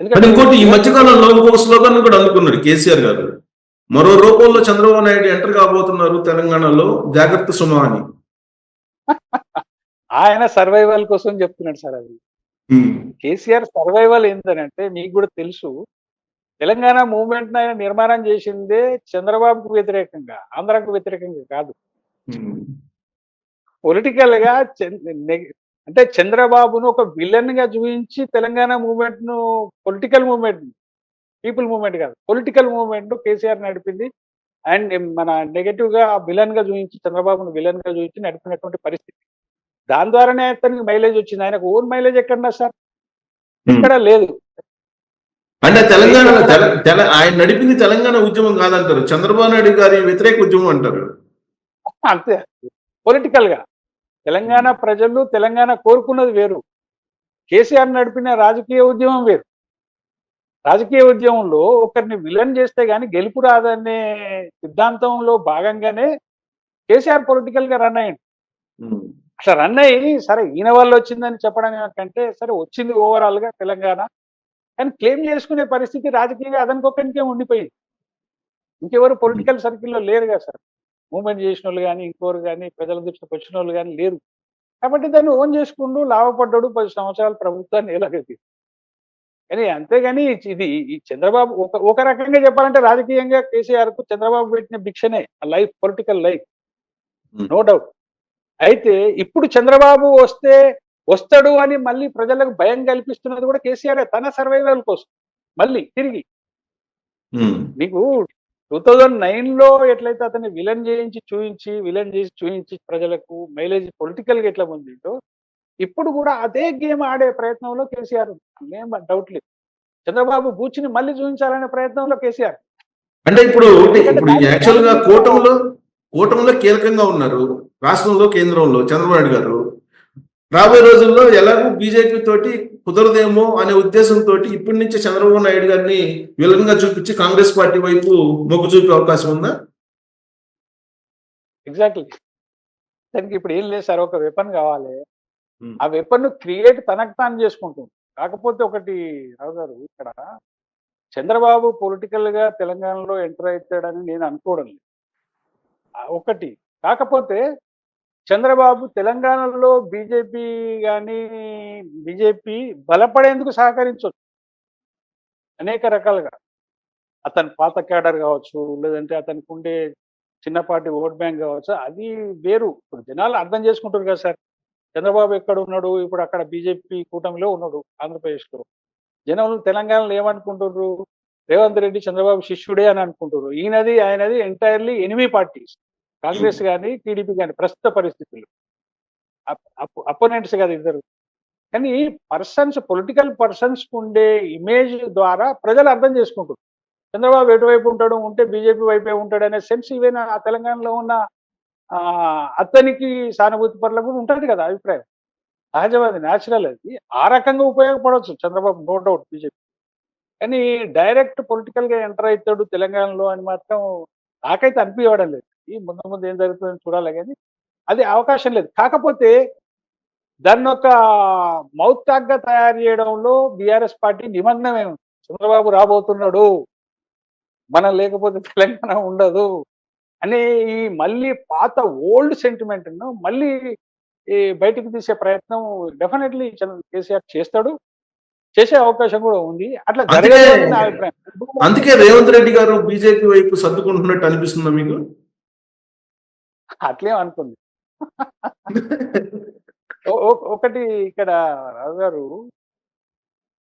అంటే ఇంకోటి ఈ మధ్యకాలంలో ఇంకొక స్లోగన్ కూడా అందుకున్నాడు కేసీఆర్ గారు. మరో రూపంలో చంద్రబాబు నాయుడు ఎంటర్ కాబోతున్నారు తెలంగాణలో, జాగ్రత్త సుమా అని. ఆయన సర్వైవల్ కోసం చెప్తున్నాడు సార్ అది. కేసీఆర్ సర్వైవల్ ఏంటంటే మీకు కూడా తెలుసు, తెలంగాణ మూవ్మెంట్ ఆయన నిర్మాణం చేసిందే చంద్రబాబుకు వ్యతిరేకంగా, ఆంధ్రాకు వ్యతిరేకంగా కాదు. పొలిటికల్ గా అంటే చంద్రబాబును ఒక విలన్ గా చూపించి తెలంగాణ మూవ్మెంట్ ను, పొలిటికల్ మూవ్మెంట్, పీపుల్ మూవ్మెంట్ కాదు, పొలిటికల్ మూవ్మెంట్ కేసీఆర్ నడిపింది. అండ్ మన నెగటివ్ గా విలన్ గా చూపించి, చంద్రబాబును విలన్ గా చూపించి నడిపినటువంటి పరిస్థితి. దాని ద్వారానే అతనికి మైలేజ్ వచ్చింది. ఆయనకు ఓన్ మైలేజ్ ఎక్కడన్నా సార్? ఎక్కడ లేదు. అంటే తెలంగాణ ఆయన నడిపింది తెలంగాణ ఉద్యమం కాదంటారు, చంద్రబాబు నాయుడు గారి వ్యతిరేక ఉద్యమం అంటారు. అంతే, పొలిటికల్ గా తెలంగాణ ప్రజలు తెలంగాణ కోరుకున్నది వేరు, కేసీఆర్ నడిపిన రాజకీయ ఉద్యమం వేరు. రాజకీయ ఉద్యమంలో ఒకరిని విలన్ చేస్తే గానీ గెలుపు రాదనే సిద్ధాంతంలో భాగంగానే కేసీఆర్ పొలిటికల్ గా రన్ అయ్యిండు. అట్లా రన్ అయ్యి సరే ఈయన వల్ల వచ్చిందని చెప్పడం కంటే, సరే వచ్చింది ఓవరాల్ గా తెలంగాణ కానీ క్లెయిమ్ చేసుకునే పరిస్థితి రాజకీయంగా అదనుకోకనికే ఉండిపోయింది. ఇంకెవరు పొలిటికల్ సర్కిల్లో లేరు కదా సార్. మూవ్మెంట్ చేసిన వాళ్ళు కానీ, ఇంకోరు కానీ, ప్రజల దృష్టికి వచ్చిన వాళ్ళు కానీ లేరు. కాబట్టి దాన్ని ఓన్ చేసుకుంటూ లాభపడ్డాడు 10 సంవత్సరాలు ప్రభుత్వాన్ని ఎలాగైతే. కానీ అంతేగాని ఇది ఈ చంద్రబాబు ఒక రకంగా చెప్పాలంటే రాజకీయంగా కేసీఆర్ కు చంద్రబాబు పెట్టిన భిక్షనే life, political life, no doubt. అయితే ఇప్పుడు చంద్రబాబు వస్తాడు అని మళ్ళీ ప్రజలకు భయం కల్పిస్తున్నది కూడా కేసీఆర్ తన సర్వైవల్ కోసం. మళ్ళీ తిరిగి మీకు 2009లో ఎట్లయితే అతన్ని విలన్ చేసి చూయించి ప్రజలకు మైలేజ్ పొలిటికల్ గా ఎట్లా పొందిందో, ఇప్పుడు కూడా అదే గేమ్ ఆడే ప్రయత్నంలో కేసీఆర్, ఏం డౌట్ లేదు. చంద్రబాబు బూచిని మళ్ళీ చూపించాలనే ప్రయత్నంలో కేసీఆర్. అంటే ఇప్పుడు యాక్చువల్ గా కూటమిలో కీలకంగా ఉన్నారు రాష్ట్రంలో, కేంద్రంలో చంద్రబాబు నాయుడు గారు. రాబోయే రోజుల్లో ఎలాగో బీజేపీ తోటి కుదరదేమో అనే ఉద్దేశంతో ఇప్పటి నుంచే చంద్రబాబు నాయుడు గారిని విలన్ గా చూపించి కాంగ్రెస్ పార్టీ వైపు మొగ్గు చూపే అవకాశం ఉందా? ఎగ్జాక్ట్లీ. దానికి ఇప్పుడు ఏం లేదు సార్, ఒక వెపన్ కావాలి. ఆ వెపన్ క్రియేట్ తనకు తాను చేసుకుంటుంది. కాకపోతే ఒకటి రావు గారు, ఇక్కడ చంద్రబాబు పొలిటికల్ గా తెలంగాణలో ఎంటర్ అవుతాడని నేను అనుకోవడం లేదు ఒకటి. కాకపోతే చంద్రబాబు తెలంగాణలో బీజేపీ బలపడేందుకు సహకరించవచ్చు అనేక రకాలుగా. అతని పాత క్యాడర్ కావచ్చు, లేదంటే అతనికి ఉండే చిన్నపాటి ఓట్ బ్యాంక్ కావచ్చు, అది వేరు. ఇప్పుడు జనాలు అర్థం చేసుకుంటారు కదా సార్, చంద్రబాబు ఎక్కడ ఉన్నాడు, ఇప్పుడు అక్కడ బీజేపీ కూటమిలో ఉన్నాడు ఆంధ్రప్రదేశ్లో. జనాలు తెలంగాణలో ఏమనుకుంటున్నారు, రేవంత్ రెడ్డి చంద్రబాబు శిష్యుడే అని అనుకుంటున్నారు. ఆయనది ఎంటైర్లీ ఎనిమీ పార్టీస్, కాంగ్రెస్ కానీ టీడీపీ కానీ ప్రస్తుత పరిస్థితుల్లో అపోనెంట్స్ కదా ఇద్దరు. కానీ పొలిటికల్ పర్సన్స్ ఉండే ఇమేజ్ ద్వారా ప్రజలు అర్థం చేసుకుంటారు చంద్రబాబు ఎటువైపు ఉంటాడు, ఉంటే బీజేపీ వైపే ఉంటాడు అనే సెన్స్ ఈవెన్ ఆ తెలంగాణలో ఉన్న అతనికి సానుభూతి పరులకు కూడా ఉంటుంది కదా అభిప్రాయం. సహజవాది, న్యాచురల్. అది ఆ రకంగా ఉపయోగపడవచ్చు చంద్రబాబు, నో డౌట్ బీజేపీ. కానీ డైరెక్ట్ పొలిటికల్ గా ఎంటర్ అవుతాడు తెలంగాణలో అని మాత్రం నాకైతే అనిపించడం లేదు. ఈ ముందు ఏం జరుగుతుందని చూడాలి, కానీ అది అవకాశం లేదు. కాకపోతే దాన్ని ఒక మౌత్ టాక్ గా తయారు చేయడంలో బీఆర్ఎస్ పార్టీ నిమగ్నమే ఉంది. చంద్రబాబు రాబోతున్నాడు, మనం లేకపోతే తెలంగాణ ఉండదు అనే ఈ మళ్ళీ పాత ఓల్డ్ సెంటిమెంట్ ను మళ్ళీ బయటకు తీసే ప్రయత్నం డెఫినెట్లీ కేసీఆర్ చేస్తాడు, చేసే అవకాశం కూడా ఉంది. అట్లా జరగదు నా అభిప్రాయం. అందుకే రేవంత్ రెడ్డి గారు బీజేపీ వైపు సర్దుకుంటున్నట్టు అనిపిస్తుందా మీకు? అట్లేం అనుకుంది. ఒకటి ఇక్కడ రావు గారు,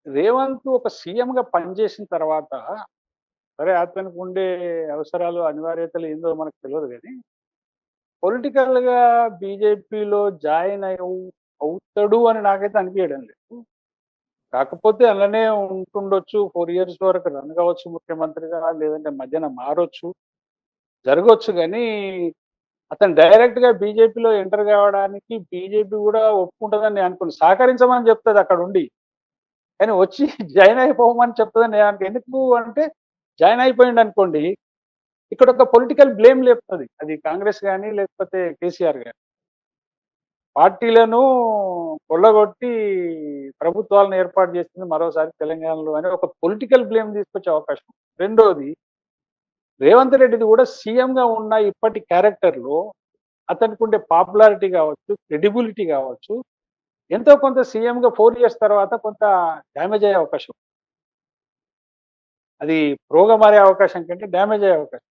రేవంత్ ఒక సీఎం గా పనిచేసిన తర్వాత, సరే అతనికి ఉండే అవసరాలు అనివార్యతలు ఏందో మనకు తెలియదు, కానీ పొలిటికల్ గా బీజేపీలో జాయిన్ అవుతాడు అని నాకైతే అనిపించడం లేదు. కాకపోతే అలానే ఉంటుండొచ్చు, 4 years వరకు రన్ కావచ్చు ముఖ్యమంత్రిగా, లేదంటే మధ్యన మారొచ్చు, జరగవచ్చు. కానీ అతను డైరెక్ట్ గా బీజేపీలో ఎంటర్ కావడానికి బీజేపీ కూడా ఒప్పుకుంటుందని నేను అనుకున్నాను. సహకరించమని చెప్తుంది అక్కడ ఉండి, కానీ వచ్చి జాయిన్ అయిపోమని చెప్తుందని నేను అనుకో. ఎందుకు అంటే జాయిన్ అయిపోయింది అనుకోండి, ఇక్కడ ఒక పొలిటికల్ బ్లేమ్ లేపుతుంది, అది కాంగ్రెస్ కానీ లేకపోతే కేసీఆర్ కానీ. పార్టీలను కొల్లగొట్టి ప్రభుత్వాలను ఏర్పాటు చేసింది మరోసారి తెలంగాణలో అని ఒక పొలిటికల్ బ్లేమ్ తీసుకొచ్చే అవకాశం. రెండోది, రేవంత్ రెడ్డిది కూడా సీఎంగా ఉన్న ఇప్పటి క్యారెక్టర్లో అతనికి ఉండే పాపులారిటీ కావచ్చు, క్రెడిబిలిటీ కావచ్చు, ఎంతో కొంత సీఎంగా 4 years తర్వాత కొంత డ్యామేజ్ అయ్యే అవకాశం. అది ప్రోగా మారే అవకాశం కంటే డ్యామేజ్ అయ్యే అవకాశం.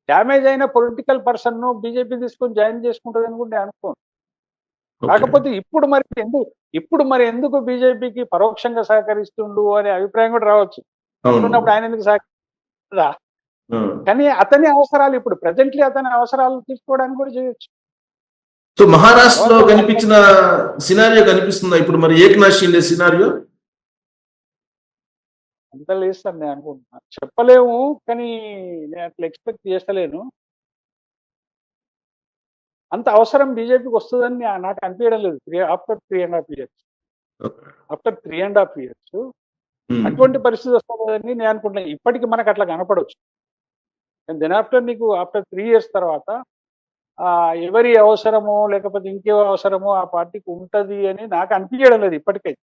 డ్యామేజ్ అయిన పొలిటికల్ పర్సన్ను బీజేపీ తీసుకొని జాయిన్ చేసుకుంటుందని కూడా నేను అనుకోను. కాకపోతే ఇప్పుడు మరి ఎందుకు బీజేపీకి పరోక్షంగా సహకరిస్తుండు అనే అభిప్రాయం కూడా రావచ్చు. ఉన్నప్పుడు ఆయన ఎందుకు సహకరిస్తుందా? కానీ అతని అవసరాలు ఇప్పుడు ప్రెజెంట్లీ అతని అవసరాలు తీసుకోవడానికి కూడా చేయొచ్చు. సో మహారాష్ట్రలో కనిపించిన సినారియో కనిపిస్తుందా ఇప్పుడు మరి ఏక్నాథ్ షిండే సినారియో? అంత లేదు సార్ నేను అనుకుంటున్నా. చెప్పలేము, కానీ నేను అట్లా ఎక్స్పెక్ట్ చేస్తలేను. అంత అవసరం బీజేపీకి వస్తుందని నాకు అనిపించడం లేదు. ఆఫ్టర్ 3.5 years అటువంటి పరిస్థితి వస్తుందని నేను అనుకుంటున్నాను. ఇప్పటికి మనకు అట్లా కనపడవచ్చు. దెన్ ఆఫ్టర్ ఆఫ్టర్ 3 years తర్వాత ఎవరి అవసరమో లేకపోతే ఇంకే అవసరమో ఆ పార్టీకి ఉంటది అని నాకు అనిపించడం లేదు ఇప్పటికైతే.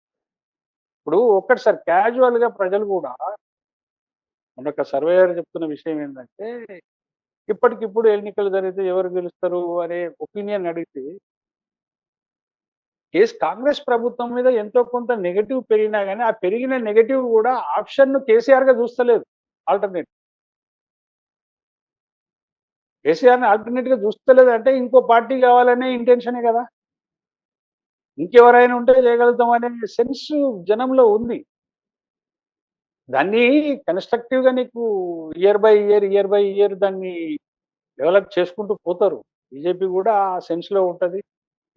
ఇప్పుడు ఒక్కటిసారి క్యాజువల్ గా ప్రజలు కూడా మొన్న సర్వేయర్ చెప్తున్న విషయం ఏంటంటే, ఇప్పటికిప్పుడు ఎన్నికలు జరిగితే ఎవరు గెలుస్తారు అనే ఒపీనియన్ అడిగితే కాంగ్రెస్ ప్రభుత్వం మీద ఎంతో కొంత నెగటివ్ పెరిగినా కానీ ఆ పెరిగిన నెగటివ్ కూడా ఆప్షన్ ను కేసీఆర్ గా చూస్తలేదు. ఆల్టర్నేట్ కేసీఆర్ ని ఆల్టర్నేట్ గా చూస్తలేదు అంటే ఇంకో పార్టీ కావాలనే ఇంటెన్షనే కదా. ఇంకెవరైనా ఉంటే చేయగలుగుతాం అనే సెన్స్ జనంలో ఉంది. దాన్ని కన్స్ట్రక్టివ్ గా నీకు ఇయర్ బై ఇయర్ దాన్ని డెవలప్ చేసుకుంటూ పోతారు. బీజేపీ కూడా ఆ సెన్స్ లో ఉంటది.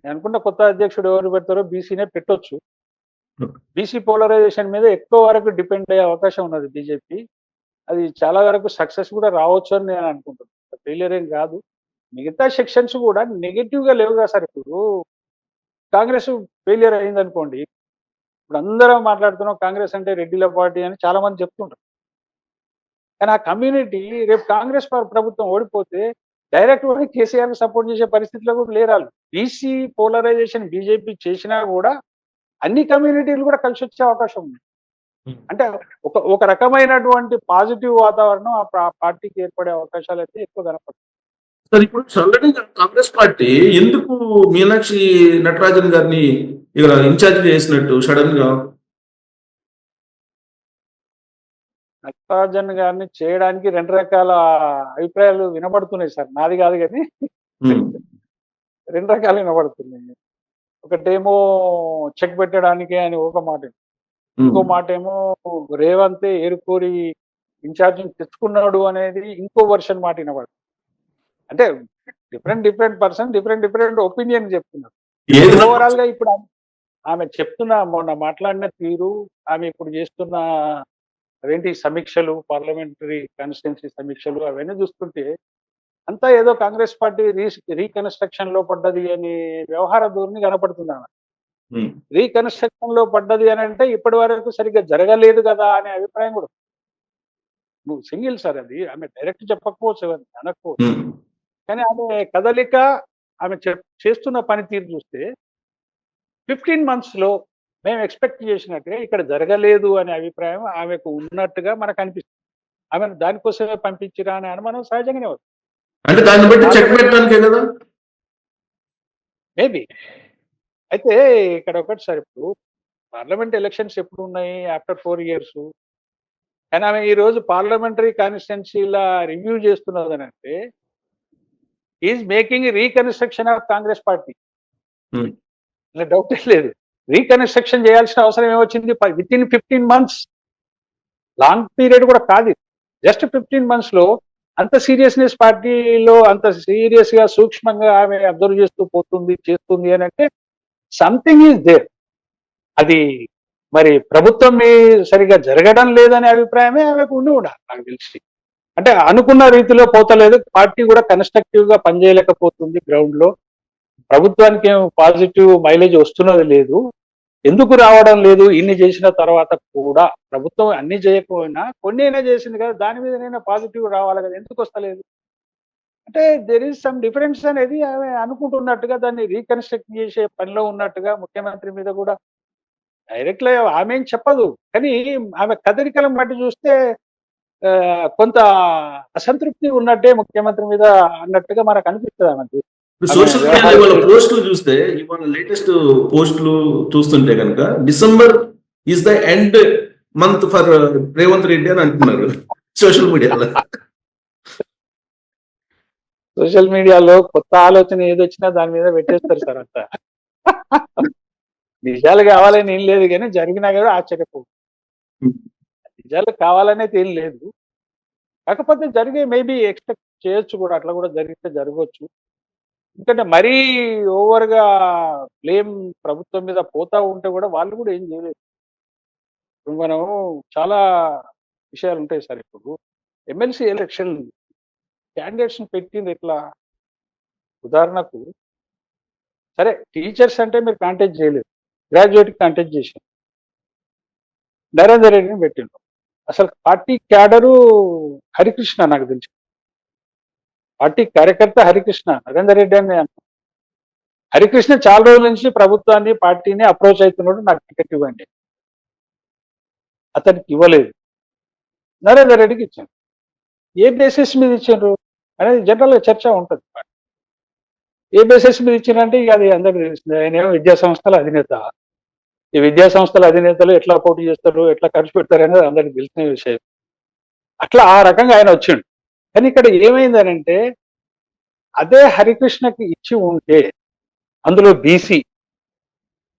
నేను అనుకున్న కొత్త అధ్యక్షుడు ఎవరు పెడతారో బీసీనే పెట్టొచ్చు. బీసీ పోలరైజేషన్ మీద ఎక్కువ వరకు డిపెండ్ అయ్యే అవకాశం ఉన్నది బీజేపీ. అది చాలా వరకు సక్సెస్ కూడా రావచ్చు అని నేను అనుకుంటున్నాను. ఫెయిలియర్ ఏం కాదు. మిగతా సెక్షన్స్ కూడా నెగటివ్ గా లేవుగా సార్. ఇప్పుడు కాంగ్రెస్ ఫెయిలియర్ అయింది అనుకోండి, ఇప్పుడు అందరం మాట్లాడుతున్నాం కాంగ్రెస్ అంటే రెడ్డిల పార్టీ అని చాలా మంది చెప్తుంటారు. కానీ ఆ కమ్యూనిటీ రేపు కాంగ్రెస్ ప్రభుత్వం ఓడిపోతే డైరెక్ట్ కేసీఆర్ సపోర్ట్ చేసే పరిస్థితిలో కూడా లేరాలు. బీసీ పోలరైజేషన్ బీజేపీ చేసినా కూడా అన్ని కమ్యూనిటీలు కూడా కలిసి వచ్చే అవకాశం ఉంది. అంటే ఒక రకమైనటువంటి పాజిటివ్ వాతావరణం ఆ పార్టీకి ఏర్పడే అవకాశాలు అయితే ఎక్కువ కనపడుతుంది. సార్ ఇప్పుడు ఆల్రెడీ కాంగ్రెస్ పార్టీ ఎందుకు మీనాక్షి నటరాజన్ గారిని ఇక్కడ ఇన్ఛార్జ్ చేసినట్టు సడన్ గా? నటరాజన్ గారిని చేయడానికి 2 రకాల అభిప్రాయాలు వినబడుతున్నాయి సార్. నాది కాదు కానీ 2 రకాలు వినబడుతున్నాయి. ఒకటేమో చెక్ పెట్టడానికి అని ఒక మాట, ఇంకో మాట ఏమో రేవంతే ఏరుకోరి ఇన్ఛార్జ్ తెచ్చుకున్నాడు అనేది ఇంకో వర్షన్ మాట వినబడుతుంది. అంటే డిఫరెంట్ పర్సన్ డిఫరెంట్ ఒపీనియన్ చెప్తున్నారు. ఓవరాల్ గా ఇప్పుడు ఆమె మొన్న మాట్లాడిన తీరు, ఆమె ఇప్పుడు చేస్తున్న అవేంటి సమీక్షలు, పార్లమెంటరీ కాన్స్టిట్యున్సీ సమీక్షలు అవన్నీ చూస్తుంటే అంతా ఏదో కాంగ్రెస్ పార్టీ రీకన్స్ట్రక్షన్ లో పడ్డది అని వ్యవహార ధోరణి కనపడుతుంది. ఆమె రీకన్స్ట్రక్షన్ లో పడ్డది అని అంటే ఇప్పటి వరకు సరిగ్గా జరగలేదు కదా అనే అభిప్రాయం కూడా. నువ్వు సింగిల్ సార్, అది ఆమె డైరెక్ట్ చెప్పకపోవచ్చు, అనకపోవచ్చు, కానీ ఆమె కదలిక, ఆమె చేస్తున్న పనితీరు చూస్తే 15 months లో మేము ఎక్స్పెక్ట్ చేసినట్టుగా ఇక్కడ జరగలేదు అనే అభిప్రాయం ఆమెకు ఉన్నట్టుగా మనకు అనిపిస్తుంది. ఆమెను దానికోసమే పంపించిరా అనే అనుమానం సహజంగానే వస్తుంది. అంటే దాన్ని బట్టి చెక్ పెట్టడానికే కదా మేబీ. అయితే ఇక్కడ ఒకటి సార్, ఇప్పుడు పార్లమెంట్ ఎలక్షన్స్ ఎప్పుడు ఉన్నాయి? After 4 years. కానీ ఆమె ఈ రోజు పార్లమెంటరీ కాన్స్టిట్యున్సీల రివ్యూ చేస్తున్నదని అంటే is making reconstruction of Congress party. Doubt లేదు. రీకన్స్ట్రక్షన్ చేయాల్సిన అవసరం ఏమొచ్చింది? With in 15 months, long period కూడా కాదు, జస్ట్ 15 months లో అంత సీరియస్నెస్ పార్టీలో అంత సీరియస్ గా సూక్ష్మంగా ఆమె అబ్జర్వ్ చేస్తుంది అని అంటే సంథింగ్ ఈజ్ దేర్. అది మరి ప్రభుత్వం సరిగా జరగడం లేదనే అభిప్రాయమే ఆమెకు ఉండాలి నాకు తెలిసి. అంటే అనుకున్న రీతిలో పోతలేదు, పార్టీ కూడా కన్స్ట్రక్టివ్ గా పనిచేయలేకపోతుంది గ్రౌండ్ లో. ప్రభుత్వానికి ఏం పాజిటివ్ మైలేజ్ వస్తున్నది లేదు. ఎందుకు రావడం లేదు? ఇన్ని చేసిన తర్వాత కూడా ప్రభుత్వం అన్ని చేయకపోయినా కొన్ని అయినా చేసింది కదా, దాని మీద పాజిటివ్ రావాలి కదా, ఎందుకు వస్తలేదు? అంటే దెర్ ఈస్ సమ్ డిఫరెన్స్ అనేది ఆమె అనుకుంటున్నట్టుగా దాన్ని రీకన్స్ట్రక్ట్ చేసే పనిలో ఉన్నట్టుగా ముఖ్యమంత్రి మీద కూడా డైరెక్ట్ గా ఆమె ఏం చెప్పదు. కానీ ఆమె కదలికలను బట్టి చూస్తే కొంత అసంతృప్తి ఉన్నట్టే ముఖ్యమంత్రి మీద అన్నట్టుగా మనకు అనిపిస్తుంది ఆమెకు. ఇప్పుడు ఆమె సోషల్ మీడియాలో వ్యవహార ఇవాళ శైలి. పోస్టులు చూస్తే ఇవాళ లేటెస్ట్ పోస్టులు చూస్తుంటే కనుక December is the end month for Revanth Reddy అని అంటున్నారు సోషల్ మీడియాలో. సోషల్ మీడియాలో కొత్త ఆలోచన ఏదొచ్చినా దాని మీద పెట్టేస్తారు సార్ అంతా. నిజాలు కావాలని ఏం లేదు కానీ జరిగినా కూడా ఆశ్చర్యపో. నిజాలు కావాలనేది ఏం లేదు. కాకపోతే జరిగే మేబీ ఎక్స్పెక్ట్ చేయొచ్చు కూడా, అట్లా కూడా జరిగితే జరగవచ్చు. ఎందుకంటే మరీ ఓవర్ గా బ్లేమ్ ప్రభుత్వం మీద పోతా ఉంటే కూడా వాళ్ళు కూడా ఏం చేయలేదు. ఇప్పుడు మనం చాలా విషయాలు ఉంటాయి సార్. ఇప్పుడు ఎమ్మెల్సీ ఎలక్షన్ క్యాండిడేట్స్ పెట్టింది ఎట్లా? ఉదాహరణకు సరే టీచర్స్ అంటే మీరు కాంటాక్ట్ చేయలేదు, గ్రాడ్యుయేట్ కాంటాక్ట్ చేశారు, నరేందర్ రెడ్డిని పెట్టిండ్రు. అసలు పార్టీ క్యాడరు హరికృష్ణ, నాకు తెలుసు పార్టీ కార్యకర్త హరికృష్ణ, నరేందర్ రెడ్డి అని అంటారు. హరికృష్ణ చాలా రోజుల నుంచి ప్రభుత్వాన్ని పార్టీని అప్రోచ్ అవుతున్నాడు, నాకు టికెట్ ఇవ్వండి. అతనికి ఇవ్వలేదు, నరేందర్ రెడ్డికి ఇచ్చాను. ఏ బేసిస్ మీద ఇచ్చారు అనేది జనరల్ గా చర్చ ఉంటుంది. ఏ బేసిస్ మీద ఇచ్చారంటే ఇక అది అందరికీ తెలిసింది. ఆయన ఏమో విద్యా సంస్థల అధినేత. ఈ విద్యా సంస్థల అధినేతలు ఎట్లా పోటీ చేస్తారు, ఎట్లా ఖర్చు పెడతారు అనేది అందరికి తెలిసిన విషయం. అట్లా ఆ రకంగా ఆయన వచ్చిండు. కానీ ఇక్కడ ఏమైందనంటే అదే హరికృష్ణకి ఇచ్చి ఉంటే అందులో BC,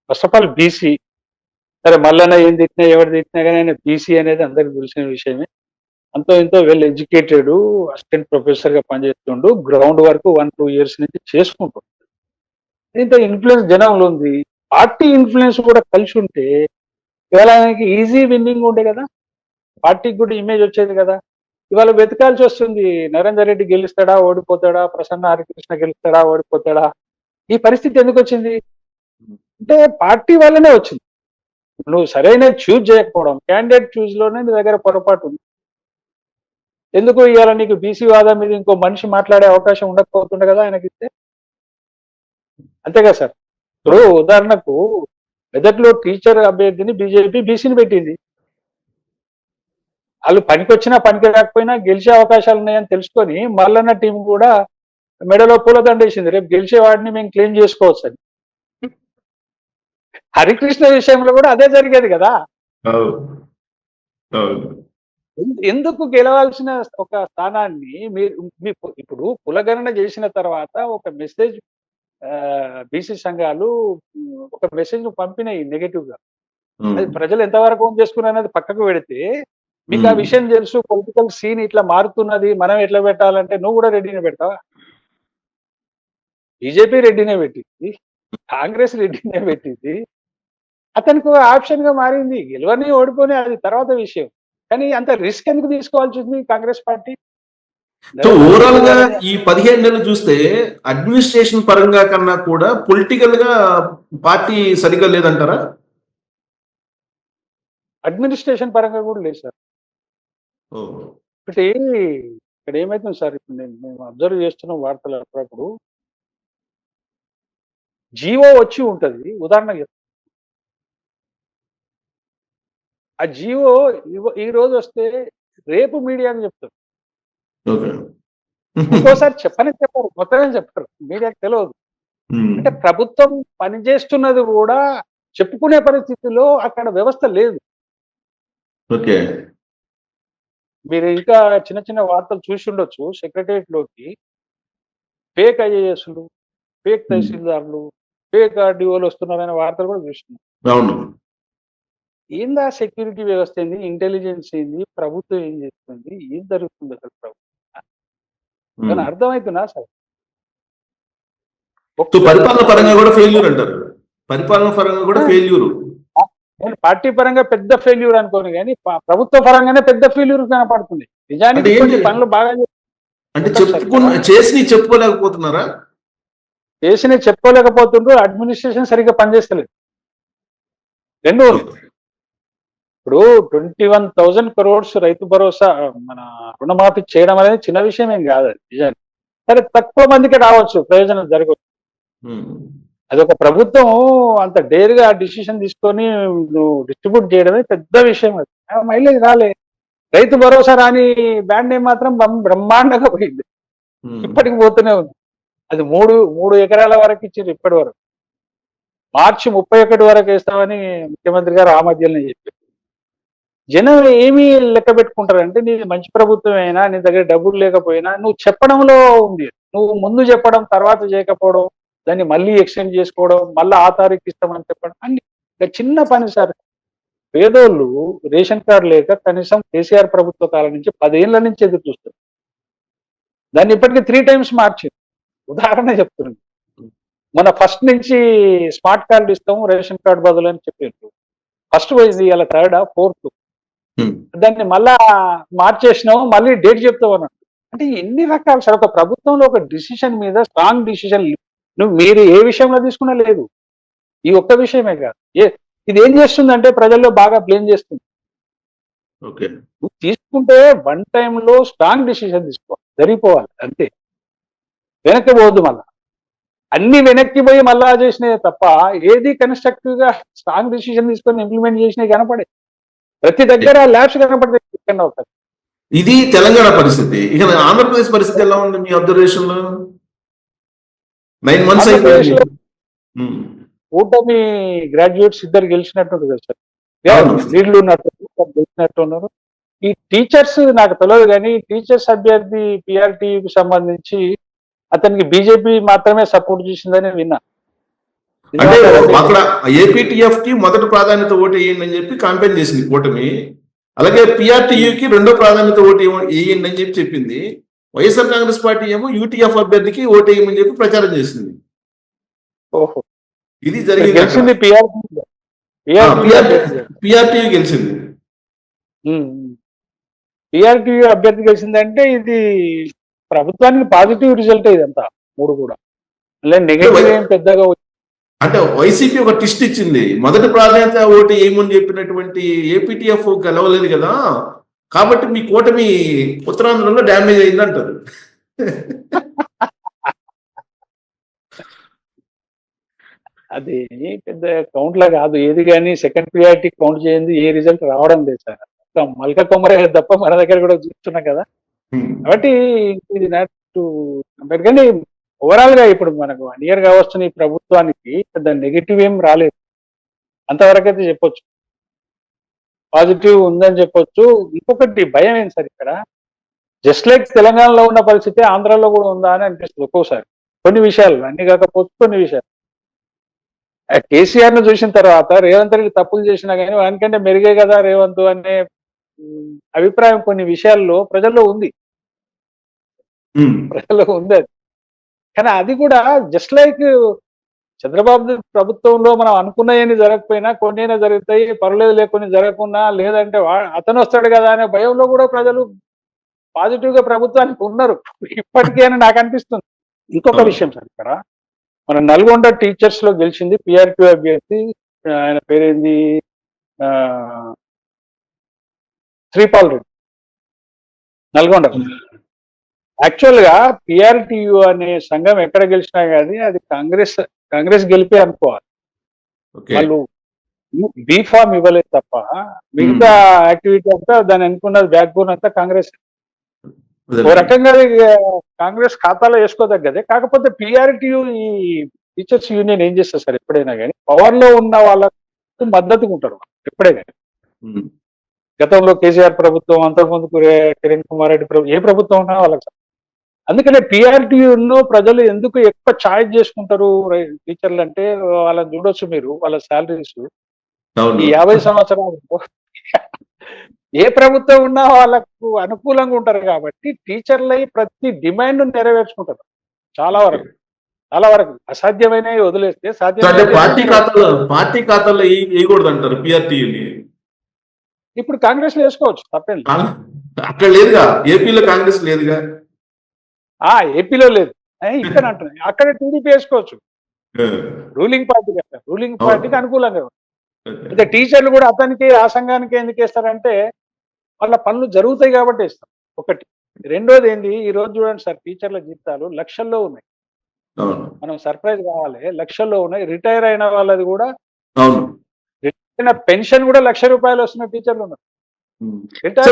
first of all BC, సరే మల్లన్న ఏం తిట్టినా ఎవరు తిట్టినా కానీ ఆయన బీసీ అనేది అందరికి తెలిసిన విషయమే. అంతో ఎంతో వెల్ ఎడ్యుకేటెడ్, అసిస్టెంట్ ప్రొఫెసర్ గా పనిచేస్తుండు, గ్రౌండ్ వర్క్ 1-2 years నుంచి చేసుకుంటుండు. ఇంత ఇన్ఫ్లుయెన్స్ జనంలో ఉంది, పార్టీ ఇన్ఫ్లుయెన్స్ కూడా కలిసి ఉంటే ఇవాళ ఆయనకి ఈజీ విన్నింగ్ ఉండే కదా, పార్టీకి కూడా ఇమేజ్ వచ్చేది కదా. ఇవాళ వెతకాల్సి వస్తుంది, నరేందర్ రెడ్డి గెలుస్తాడా ఓడిపోతాడా, ప్రసన్న హరికృష్ణ గెలుస్తాడా ఓడిపోతాడా. ఈ పరిస్థితి ఎందుకు వచ్చింది అంటే పార్టీ వల్లనే వచ్చింది. నువ్వు సరైన చూజ్ చేయకపోవడం, క్యాండిడేట్ చూజ్ లోనే నీ దగ్గర పొరపాటు ఉంది. ఎందుకు ఇవాళ నీకు బీసీ వాదం మీద ఇంకో మనిషి మాట్లాడే అవకాశం ఉండకపోతుండే కదా ఆయనకి ఇస్తే. అంతేగా సార్. ఇప్పుడు ఉదాహరణకు మెదక్లో టీచర్ అభ్యర్థిని బీజేపీ బీసీని పెట్టింది. వాళ్ళు పనికొచ్చినా పనికి రాకపోయినా గెలిచే అవకాశాలు ఉన్నాయని తెలుసుకొని మల్లన్న టీం కూడా మెడలో పూలదండ వేసింది, రేపు గెలిచే వాడిని మేము క్లెయిమ్ చేసుకోవచ్చు అని. హరికృష్ణ విషయంలో కూడా అదే జరిగేది కదా. ఎందుకు గెలవాల్సిన ఒక స్థానాన్ని మీరు ఇప్పుడు కులగణన చేసిన తర్వాత ఒక మెసేజ్ బీసీ సంఘాలు ఒక మెసేజ్ ను పంపినాయి నెగటివ్ గా. అది ప్రజలు ఎంతవరకు ఓన్ చేసుకున్నారు అనేది పక్కకు పెడితే మీకు ఆ విషయం తెలుసు, పొలిటికల్ సీన్ ఇట్లా మారుతున్నది, మనం ఎట్లా పెట్టాలంటే నువ్వు కూడా రెడ్డినే పెడతావా? బీజేపీ రెడ్డినే పెట్టింది, కాంగ్రెస్ రెడ్డినే పెట్టింది. అతనికి ఆప్షన్ గా మారింది, గెలవని ఓడిపోని అది తర్వాత విషయం. కానీ అంత రిస్క్ ఎందుకు తీసుకోవాల్సి ఉంది కాంగ్రెస్ పార్టీ? ఓవరాల్ గా ఈ 15 నెలలు చూస్తే అడ్మినిస్ట్రేషన్ పరంగా కన్నా కూడా పొలిటికల్ గా పార్టీ సరిగ్గా లేదంటారా? అడ్మినిస్ట్రేషన్ పరంగా కూడా లేదు సార్. ఒకటి ఇక్కడ ఏమైతుంది సార్, ఇప్పుడు మేము అబ్జర్వ్ చేస్తున్న వార్తలు అప్పుడప్పుడు జీవో వచ్చి ఉంటది. ఉదాహరణకు ఆ జీవో ఈ రోజు వస్తే రేపు మీడియా అని చెప్తారు, ఇంకోసారి చెప్పరు, మొత్తమే చెప్పారు, మీడియాకి తెలియదు. అంటే ప్రభుత్వం పనిచేస్తున్నది కూడా చెప్పుకునే పరిస్థితిలో అక్కడ వ్యవస్థ లేదు. మీరు ఇంకా చిన్న చిన్న వార్తలు చూసి ఉండొచ్చు, సెక్రటరియట్ లోకి ఫేక్ ఐఏఎస్లు, ఫేక్ తహసీల్దార్లు, ఫేక్ ఆర్డీఓలు వస్తున్నారనే వార్తలు కూడా చూస్తున్నాం. ఏందా సెక్యూరిటీ వ్యవస్థ ఏంది, ఇంటెలిజెన్స్ ఏంది, ప్రభుత్వం ఏం చేస్తుంది, ఏం జరుగుతుంది అసలు ప్రభుత్వం అర్థమవుతున్నా సార్? పరిపాలన పరంగా కూడా ఫెయిల్యూర్ అంటారు. పరిపాలన పరంగా కూడా ఫెయిల్యూర్. నేను పార్టీ పరంగా పెద్ద ఫెయిల్యూర్ అనుకోను, కానీ ప్రభుత్వ పరంగానే పెద్ద ఫెయిల్యూర్ కనపడుతుంది. నిజానికి కొన్ని పనులు బాగా అంటే చేసి చెప్పుకోలేకపోతున్నారా? చేసిన చెప్పుకోలేకపోతుండ్రు, అడ్మినిస్ట్రేషన్ సరిగ్గా పనిచేస్తలేదు. రెండు ఇప్పుడు 21,000 crores రైతు భరోసా మన రుణమాఫీ చేయడం అనేది చిన్న విషయం ఏం కాదు. నిజానికి సరే తక్కువ మందికి రావచ్చు, ప్రయోజనం జరగవచ్చు. ఉమ్. అదొక ప్రభుత్వం అంత డేర్గా డిసిషన్ తీసుకొని నువ్వు డిస్ట్రిబ్యూట్ చేయడమే పెద్ద విషయం. అది మైలేజ్ రాలే. రైతు భరోసా రాని బ్యాండ్ నేమ్ మాత్రం బ్రహ్మాండంగా పోయింది, ఉమ్. ఇప్పటికి పోతూనే ఉంది. అది మూడు మూడు ఎకరాల వరకు ఇచ్చారు ఇప్పటి వరకు. మార్చి 31 వరకు వేస్తామని ముఖ్యమంత్రి గారు ఆ మధ్యలోనే చెప్పారు. జనం ఏమీ లెక్క పెట్టుకుంటారంటే నీది మంచి ప్రభుత్వం అయినా, నీ దగ్గర డబ్బులు లేకపోయినా నువ్వు చెప్పడంలో ఉంది. నువ్వు ముందు చెప్పడం, తర్వాత చేయకపోవడం, దాన్ని మళ్ళీ ఎక్స్టెండ్ చేసుకోవడం, మళ్ళీ ఆ తారీఖు ఇస్తామని చెప్పడం అన్ని ఇంకా చిన్న పని సార్. పేదోళ్ళు రేషన్ కార్డు లేక కనీసం కేసీఆర్ ప్రభుత్వ కాలం నుంచి 10 ఏళ్ల నుంచి ఎదురు చూస్తారు. దాన్ని ఇప్పటికీ 3 times మార్చింది. ఉదాహరణ చెప్తున్నాను, మన ఫస్ట్ నుంచి స్మార్ట్ కార్డు ఇస్తాము రేషన్ కార్డు బదులు అని చెప్పారు. ఫస్ట్ పోయింది, ఇలా 3rd, 4th. ఉమ్. దాన్ని మళ్ళా మార్చేసినాము, మళ్ళీ డేట్ చెప్తావు అన్నట్టు. అంటే ఎన్ని రకాలు సార్, ఒక ప్రభుత్వంలో ఒక డిసిషన్ మీద స్ట్రాంగ్ డిసిషన్ మీరు ఏ విషయంలో తీసుకున్నా లేదు. ఈ ఒక్క విషయమే కాదు, ఇది ఏం చేస్తుందంటే ప్రజల్లో బాగా బ్లేమ్ చేస్తుంది. ఓకే. నువ్వు తీసుకుంటే వన్ టైంలో స్ట్రాంగ్ డిసిషన్ తీసుకోవాలి, జరిగిపోవాలి అంతే, వెనక్కి పోవద్దు. మళ్ళా అన్ని వెనక్కి పోయి మళ్ళా చేసినాయి తప్ప ఏది కన్స్ట్రక్టివ్ గా స్ట్రాంగ్ డిసిషన్ తీసుకొని ఇంప్లిమెంట్ చేసినవి కనపడే. ప్రతి దగ్గర ల్యాబ్స్ కనపడతాయి. ఇది తెలంగాణ పరిస్థితి. ఇక ఆంధ్రప్రదేశ్ పరిస్థితి ఎలా ఉంది మీ అబ్జర్వేషన్ లో? 9 months అయిపోయింది. ఉమ్. కూటమి గ్రాడ్యుయేట్స్ ఇద్దరు గెలిచినట్టుంది కదా సార్. అవును. లీడ్లు ఉన్నట్టు గెలిచినట్టు ఉన్నారు. ఈ టీచర్స్ నాకు తెలియదు కానీ టీచర్స్ అభ్యర్థి పిఆర్టీకి సంబంధించి అతనికి బీజేపీ మాత్రమే సపోర్ట్ చేసిందని విన్నా. అంటే అక్కడ ఏపీటీఎఫ్ కి మొదటి ప్రాధాన్యత ఓటు వేయండి అని చెప్పి కాంపెయిన్ చేసింది కూటమి. అలాగే పిఆర్టీయూకి రెండో ప్రాధాన్యత ఓటు వేయండి అని చెప్పి చెప్పింది. వైఎస్ఆర్ కాంగ్రెస్ పార్టీ ఏమో యూటీఎఫ్ అభ్యర్థికి ఓటు వేయమని చెప్పి ప్రచారం చేసింది. ఓహో, ఇది జరిగింది. గెలిచింది పిఆర్టీయూ గెలిచింది. పిఆర్టీయూ అభ్యర్థి గెలిచిందంటే ఇది ప్రభుత్వానికి పాజిటివ్ రిజల్ట్ ఇదంతా మూడు కూడా. నెగటివ్ ఏం పెద్దగా అంటే వైసీపీ ఒక టిస్ట్ ఇచ్చింది. మొదటి ప్రాధాన్యత ఓటు ఏమని చెప్పినటువంటి ఏపీటీఎఫ్ గెలవలేదు కదా, కాబట్టి మీ కూటమి ఉత్తరాంధ్రలో డ్యామేజ్ అయింది అంటారు. అది పెద్ద కౌంట్ లా కాదు ఏది, కానీ సెకండ్ ప్రియారిటీ కౌంట్ చేయండి ఏ రిజల్ట్ రావడం లేదు సార్. మల్క కొమ్మరే తప్ప మన దగ్గర కూడా చూస్తున్నాం కదా. కాబట్టి ఇది నాట్ కానీ ఓవరాల్ గా ఇప్పుడు మనకు 1 year గా వస్తున్న ఈ ప్రభుత్వానికి పెద్ద నెగిటివ్ ఏం రాలేదు, అంతవరకు అయితే చెప్పొచ్చు. పాజిటివ్ ఉందని చెప్పొచ్చు. ఇంకొకటి భయం ఏంటి సార్, ఇక్కడ జస్ట్ లైక్ తెలంగాణలో ఉన్న పరిస్థితి ఆంధ్రాలో కూడా ఉందా అని అనిపిస్తుంది ఒక్కోసారి. కొన్ని విషయాలు, అన్ని కాకపోతే కొన్ని విషయాలు. కేసీఆర్ ను చూసిన తర్వాత రేవంత్ రెడ్డి తప్పులు చేసినా కానీ వానికంటే మెరుగే కదా రేవంత్ అనే అభిప్రాయం కొన్ని విషయాల్లో ప్రజల్లో ఉంది. ప్రజల్లో ఉంది అది. కానీ అది కూడా జస్ట్ లైక్ చంద్రబాబు ప్రభుత్వంలో మనం అనుకున్నాయని జరగకపోయినా కొన్ని అయినా జరుగుతాయి, పర్లేదు లేకొని జరగకున్నా, లేదంటే అతను వస్తాడు కదా అనే భయంలో కూడా ప్రజలు పాజిటివ్ గా ప్రభుత్వానికి ఉన్నారు ఇప్పటికీ అని నాకు అనిపిస్తుంది. ఇంకొక విషయం సార్, ఇక్కడ మన నల్గొండ టీచర్స్ లో గెలిచింది పిఆర్టీ అభ్యర్థి, ఆయన పేరేంది, శ్రీపాల్ రెడ్డి, నల్గొండ. యాక్చువల్ గా పిఆర్టీయు అనే సంఘం ఎక్కడ గెలిచినా కానీ అది కాంగ్రెస్ గెలిపే అనుకోవాలి. వాళ్ళు బీఫామ్ ఇవ్వలేదు తప్ప మిగతా యాక్టివిటీ అంతా దాన్ని అనుకున్నది బ్యాక్ బోన్ అంతా కాంగ్రెస్. ఓ రకంగా కాంగ్రెస్ ఖాతాలో వేసుకోదగ్గదే. కాకపోతే పిఆర్టీయు ఈ టీచర్స్ యూనియన్ ఏం చేస్తారు సార్, ఎప్పుడైనా కానీ పవర్ లో ఉన్న వాళ్ళకు మద్దతుగా ఉంటారు ఎప్పుడైనా. గతంలో కేసీఆర్ ప్రభుత్వం, అంతకుముందు కిరణ్ కుమార్ రెడ్డి ప్రభుత్వం, ఏ ప్రభుత్వం ఉన్నా వాళ్ళకి. అందుకనే పిఆర్టీయూను ప్రజలు ఎందుకు ఎక్కువ ఛాయిస్ చేసుకుంటారు టీచర్లు అంటే, వాళ్ళని చూడొచ్చు మీరు, వాళ్ళ శాలరీస్ ఈ 50 సంవత్సరాలు ఏ ప్రభుత్వం ఉన్నా వాళ్ళకు అనుకూలంగా ఉంటారు కాబట్టి టీచర్లై ప్రతి డిమాండ్ నెరవేర్చుకుంటారు. చాలా వరకు అసాధ్యమైన వదిలేస్తే సాధ్యం. పార్టీ ఖాతాలో వేయకూడదు అంటారు పిఆర్టీయూని. ఇప్పుడు కాంగ్రెస్ లో వేసుకోవచ్చు, తప్పేం లేదు. అక్కడ లేదుగా, ఏపీలో కాంగ్రెస్ లేదుగా. ఏపీలో లేదు, ఇక్కడ అంటున్నాయి. అక్కడ టీడీపీ వేసుకోవచ్చు, రూలింగ్ పార్టీకి అనుకూలంగా. అయితే టీచర్లు కూడా అతనికి ఆ సంఘానికి ఎందుకు వేస్తారంటే వాళ్ళ పనులు జరుగుతాయి కాబట్టి వేస్తారు. ఒకటి రెండోది ఏంది, ఈ రోజు చూడండి సార్, టీచర్ల జీతాలు లక్షల్లో ఉన్నాయి. అవును. మనం సర్ప్రైజ్ కావాలి, లక్షల్లో ఉన్నాయి. రిటైర్ అయిన వాళ్ళది కూడా, అవును. రిటైర్ అయిన పెన్షన్ కూడా ₹1,00,000 వస్తున్న టీచర్లు ఉన్నారు. ఉమ్. రిటైర్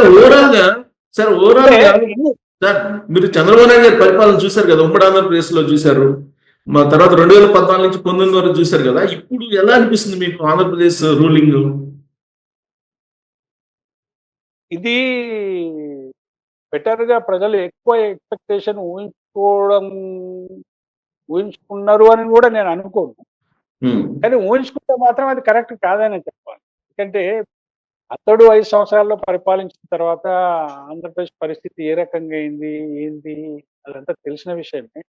సార్ ఓవరాల్ గా అంటే సార్ మీరు చంద్రబాబు నాయుడు గారి పరిపాలన చూశారు కదా, ఉమ్మడి ఆంధ్రప్రదేశ్ లో చూశారు, మా తర్వాత 2014 నుంచి 19 వరకు చూశారు కదా. ఇప్పుడు ఎలా అనిపిస్తుంది మీకు ఆంధ్రప్రదేశ్ రూలింగ్? ఇది బెటర్ గా ప్రజలు ఎక్కువ ఎక్స్పెక్టేషన్ ఊహించుకున్నారు అని కూడా నేను అనుకోను. కానీ ఊహించుకుంటే మాత్రం అది కరెక్ట్ కాదని చెప్పాలి. ఎందుకంటే అతడు 5 సంవత్సరాల్లో పరిపాలించిన తర్వాత ఆంధ్రప్రదేశ్ పరిస్థితి ఏ రకంగా అయింది, ఏంది, అదంతా తెలిసిన విషయమే.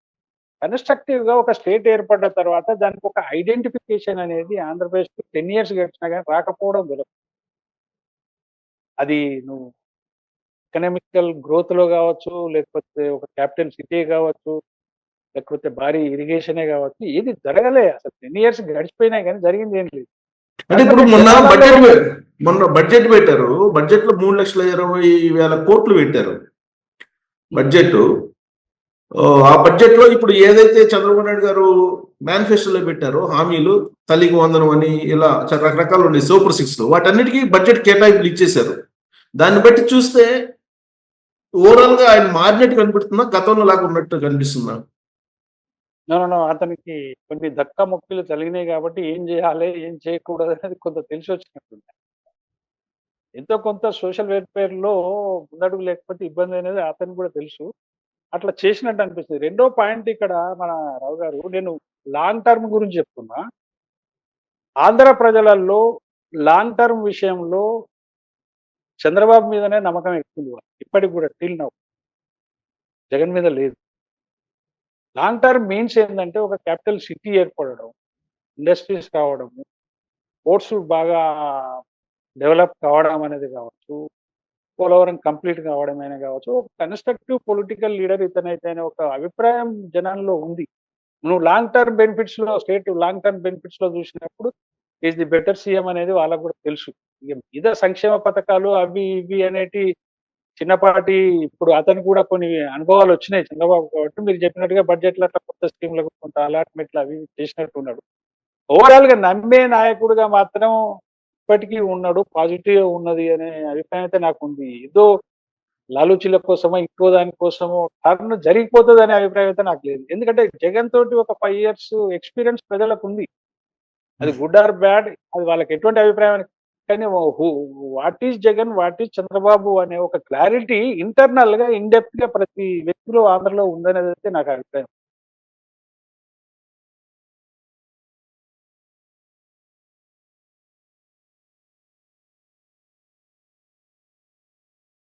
కన్‌స్ట్రక్టివ్ గా ఒక స్టేట్ ఏర్పడ్డ తర్వాత దానికి ఒక ఐడెంటిఫికేషన్ అనేది ఆంధ్రప్రదేశ్‌కి 10 ఇయర్స్ గడిచినా గాని రాకపోవడం అది నువ్వు ఎకనామికల్ గ్రోత్‌లో గావచ్చు, లేకపోతే ఒక క్యాపిటల్ సిటీ గావచ్చు, లేకపోతే భారీ ఇరిగేషనే గావచ్చు, ఏది జరగలే అసలు. 10 ఇయర్స్ గడిచిపోయినాయి గానీ జరిగిందేం లేదు. అంటే ఇప్పుడు కాకపోతే మొన్న జనాలలో బడ్జెట్ పెట్టారు. బడ్జెట్ లో 3,20,000 కోట్లు పెట్టారు బడ్జెట్. ఆ బడ్జెట్ లో ఇప్పుడు ఏదైతే చంద్రబాబు నాయుడు గారు మేనిఫెస్టోలో పెట్టారో హామీలు, తల్లికి వందనం అని ఇలా రకరకాలు ఉన్నాయి సూపర్ 6 లో, వాటన్నిటికీ బడ్జెట్ కేటాయింపులు ఇచ్చేశారు. దాన్ని బట్టి చూస్తే ఓవరాల్ గా ఆయన మారినట్టు కనిపిస్తుందా, గతంలో లాగా ఉన్నట్టు కనిపిస్తుందా? No, no, no. అతనికి కొన్ని ధక్కా ముక్కీలు కలిగినాయి గాబట్టి ఏం జేయాలి, ఏం చేయకూడదు అనేది కొంత తెలిసొచ్చినట్టుంది. ఎంతో కొంత సోషల్ వెల్‌ఫేర్‌లో ముందడుగు లేకపోతే ఇబ్బంది అనేది అతనికి కూడా తెలుసు. అట్లా చేసినట్టు అనిపిస్తుంది. రెండో పాయింట్ ఇక్కడ మన రావు గారు, నేను లాంగ్ టర్మ్ గురించి చెప్తున్నా. ఆంధ్ర ప్రజలల్లో లాంగ్ టర్మ్ విషయంలో చంద్రబాబు మీదనే నమ్మకం ఎక్కువుంది వాళ్ళకి. ఇప్పటికి కూడా టిల్ నౌ. జగన్ మీద లేదు. లాంగ్ టర్మ్ మీన్స్ ఏందంటే ఒక క్యాపిటల్ సిటీ ఏర్పడడం, ఇండస్ట్రీస్ రావడము, పోర్ట్స్ బాగా డెవలప్ కావడం అనేది కావచ్చు, పోలవరం కంప్లీట్ కావడమైనా కావచ్చు. ఒక కన్‌స్ట్రక్టివ్ పొలిటికల్ లీడర్ ఇతనైతే అనే ఒక అభిప్రాయం జనాల్లో ఉంది. నువ్వు లాంగ్ టర్మ్ బెనిఫిట్స్ లో, స్టేట్ లాంగ్ టర్మ్ బెనిఫిట్స్ లో చూసినప్పుడు ఈస్ ది బెటర్ సీఎం అనేది వాళ్ళకు కూడా తెలుసు. ఇక మీద సంక్షేమ పథకాలు అవి ఇవి అనేటి చిన్నపాటి, ఇప్పుడు అతనికి కూడా కొన్ని అనుభవాలు వచ్చినాయి చంద్రబాబు కాబట్టి, మీరు చెప్పినట్టుగా బడ్జెట్లో అట్లా కొత్త స్కీమ్లకు కొంత అలాట్మెంట్లు అవి ఇవి చేసినట్టు ఉన్నాడు. ఓవరాల్ గా నమ్మే నాయకుడిగా మాత్రం ఇప్పటికీ ఉన్నాడు. పాజిటివ్ ఉన్నది అనే అభిప్రాయం అయితే నాకుంది. ఏదో లాలూచీల కోసమో, ఇంకో దాని కోసమో టర్న్ జరిగిపోతదనే అభిప్రాయం అయితే నాకు లేదు. ఎందుకంటే జగన్ తోటి ఒక 5 ఇయర్స్ ఎక్స్‌పీరియన్స్ ప్రజలకుంది. అది గుడ్ ఆర్ బ్యాడ్, అది వాళ్ళకి ఎటువంటి అభిప్రాయం కానీ what is Jagan, what is Chandrababu అనే ఒక క్లారిటీ ఇంటర్నల్‌గా, ఇన్ డెప్త్‌గా ప్రతి వ్యక్తిలో ఆంధ్రలో ఉందనేదైతే నాకు అభిప్రాయం.